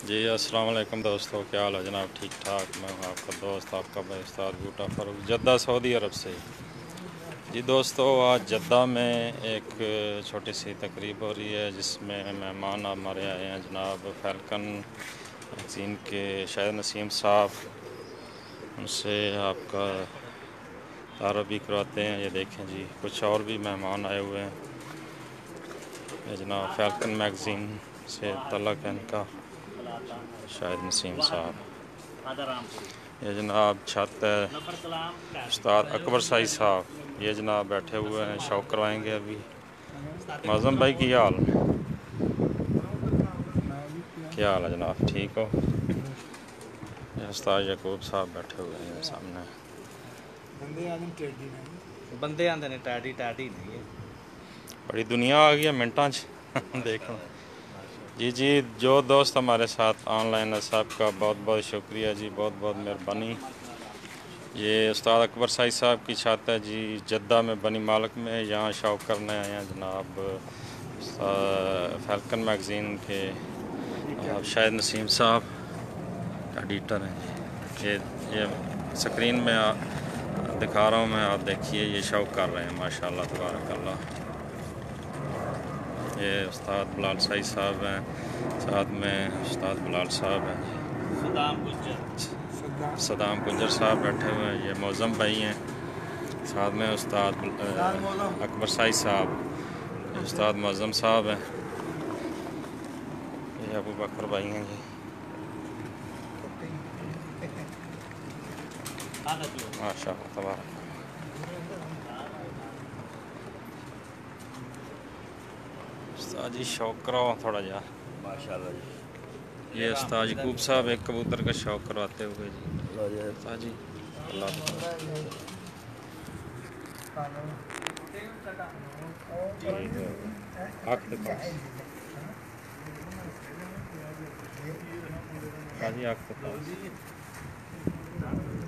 जी अस्सलाम वालेकुम दोस्तों, क्या हाल है जनाब? ठीक ठाक। मैं हूं आपका दोस्त, आपका भाई उस्ताद बूटा फ़ारूक, जद्दा सऊदी अरब से। जी दोस्तों, आज जद्दा में एक छोटी सी तकरीब हो रही है जिसमें मेहमान हमारे आए हैं जनाब फ़ैल्कन मैगज़ीन के शायद नसीम साहब। उनसे आपका तारुफ भी करवाते हैं। ये देखें जी, कुछ और भी मेहमान आए हुए हैं। ये जनाब फ़ैल्कन मैगज़ीन से तल्लक़ है इनका, शायद नसीम साहब। ये जनाब छत है उस्ताद अकबर साई साहब, ये जनाब बैठे हुए हैं, शौक करवाएंगे अभी। मौज़म भाई की हाल, क्या हाल है जनाब? ठीक हो? ये उस्ताद यकूब साहब बैठे हुए हैं सामने। बंदे आंदे ने टैडी टैडी नहीं है, बड़ी दुनिया आ गई है मिनटां च देखो जी। जी जो दोस्त हमारे साथ ऑनलाइन है सबका बहुत बहुत शुक्रिया जी, बहुत बहुत मेहरबानी। ये उस्ताद अकबर साई साहब की छत है जी, जद्दा में बनी मालिक में। यहाँ शौक करने आए हैं जनाब फ़ैल्कन मैगज़ीन के शायद नसीम साहब एडिटर हैं। ये स्क्रीन में दिखा रहा हूँ मैं, आप देखिए। ये शौक कर रहे हैं माशाल्लाह तबारकल्लाह। ये उस्ताद बिलाल साई साहब हैं, साथ में उस्ताद बिलाल साहब हैं, सदाम गुंजर साहब बैठे हुए हैं। ये मौज़म भाई हैं, साथ में उस्ताद अकबर साई साहब, उस्ताद मौज़म साहब हैं। ये अबू बकर भाई हैं जी, माशाअल्लाह तबारक। उस्ताद जी शौक कराओ थोड़ा जा माशाल्लाह जी। ये उस्ताद यकूब साहब एक कबूतर का शौक करवाते हुए जी। उस्ताद जी अल्लाह जी आँख के पास।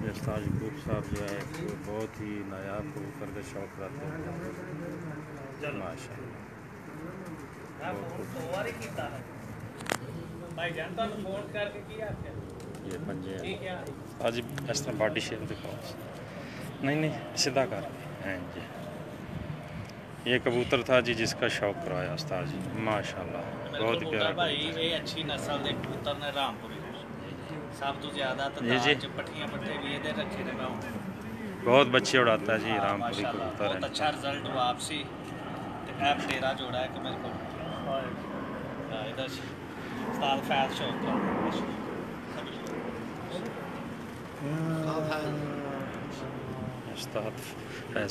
ये उस्ताद यकूब साहब जो है बहुत ही नायाब कबूतर का शौक रखते हैं माशाअल्लाह। ये पंजे आज इस तरह बॉडी शेप दिखाओ। नहीं नहीं सीधा कर हैं जी। ये कबूतर था जी जिसका शौक करवाया उस्ताद जी, माशाल्लाह बहुत ही प्यारा भाई ये अच्छी नस्ल के कबूतर ने रामपुरी सब तो ज्यादा जी जी पट्टियां पट्टे भी ये रखे ने मैं बहुत बच्चे उड़ाता है जी रामपुरी कबूतर है। बहुत अच्छा रिजल्ट वापसी ऐप 13 जोड़ा है कि मेरे को इधर उस्ताद फैज शौक उस्ताद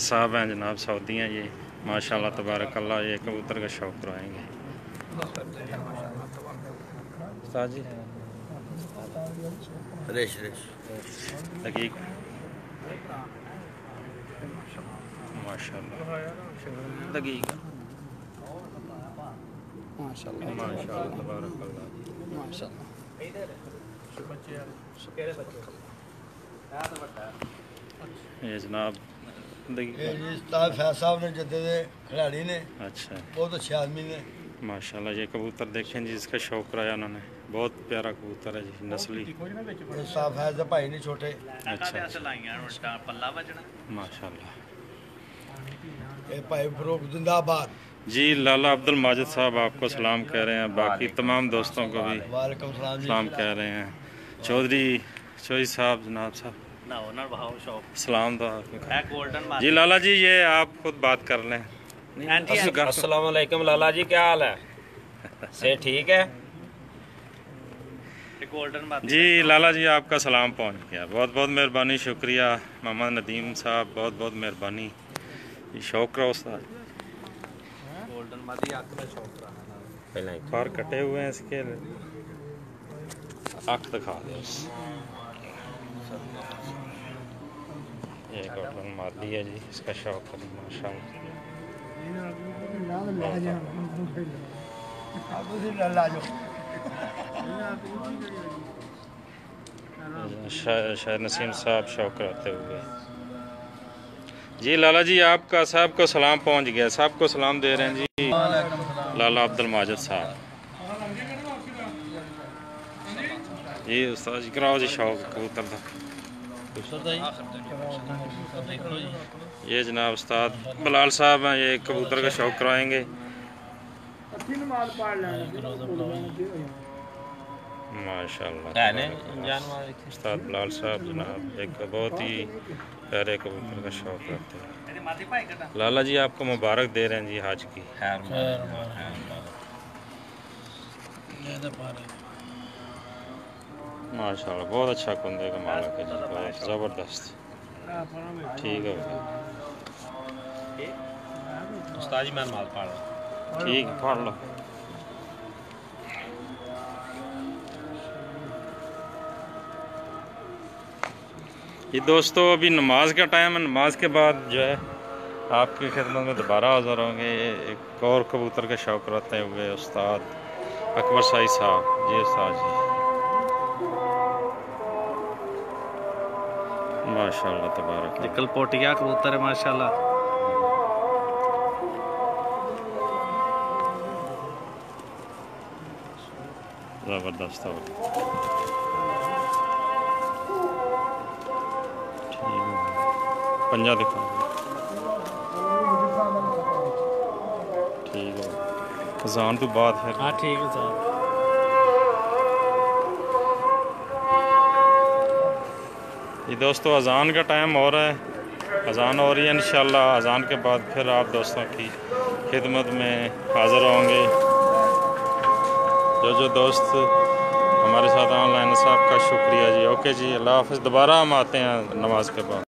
साहब हैं जनाब सऊदी हैं ये, माशाल्लाह तबारकल्लाह। ये कबूतर का शौक करवाएंगे उस्ताद जी। रेश रेश दकीक माशाल्लाह दकीक माशाल्लाह माशाल्लाह तबारकल्लाह माशाल्लाह। ये जनाब उस्ताद फैज साहब ने जद्दे दे खिलाड़ी ने, अच्छा बहुत अच्छे आदमी ने माशाल्लाह। ये कबूतर देखें जी, इसका शौक कराया उन्होंने, बहुत प्यारा कबूतर है जी, नस्ली। उस्ताद फैज दे भाई ने छोटे। अच्छा पल्ला बजना माशाल्लाह ये भाई फरूक जिंदाबाद। जी। लाला अब्दुल माजिद साहब आपको सलाम कह रहे हैं, बाकी तमाम दोस्तों को भी वालेकुम सलाम जी। सलाम कह रहे हैं। चौधरी साहब जनाब साहब सलाम दो जी। लाला जी ये आप खुद बात कर लें। अस्सलाम वालेकुम लाला जी, क्या हाल है? से ठीक है जी। लाला जी आपका सलाम पहुंच गया, बहुत बहुत मेहरबानी, शुक्रिया। मोहम्मद नदीम साहब बहुत बहुत मेहरबानी। ये शौक रहा उस्ताद बाहर कटे हुए हैं इसके, आँख दिखा दे। ये गोल्डन मादी है जी, इसका शौक है माशाल्लाह। शायद नसीम साहब शौक करते हुए जी। लाला जी आपका साहब को सलाम पहुंच गया, साहब को सलाम दे रहे हैं जी। लाला अब्दुल माजिद साहब जी उस्ताद जी कराओ जी शौक कबूतर था। ये जनाब उस्ताद बिलाल साहब हैं, ये कबूतर का शौक कराएंगे। माशाल्लाह उस्ताद बिलाल साहब जनाब एक बहुत ही प्यारे कबूतर का शौक रखते हैं। लाला जी आपको मुबारक दे रहे हैं जी हज की। माशाल्लाह बहुत अच्छा कुंदे का मालक है जी, बहुत ज़बरदस्त। ठीक है उस्ताद जी मैं माल पाड़ रहा ठीक है पढ़ लो। ये दोस्तों अभी नमाज का टाइम है, नमाज के बाद जो है आपकी खिदमत में दोबारा हाज़िर होंगे। एक और कबूतर का शौक रखते हुए उस्ताद अकबर साई साहब जी। उस्ताद जी माशाल्लाह तबारक कल पोटिया कबूतर है माशाल्लाह। ज़बरदस्त हो। पंजा दिखा ठीक है अजान तो बाद है। हाँ ठीक है साहब। ये दोस्तों अजान का टाइम हो रहा है, अजान हो रही है। इंशाल्लाह अजान के बाद फिर आप दोस्तों की खिदमत में हाज़िर होंगे। जो दोस्त हमारे साथ ऑनलाइन, साहब का शुक्रिया जी। ओके जी, अल्लाह हाफ़िज़। दोबारा हम आते हैं नमाज के बाद।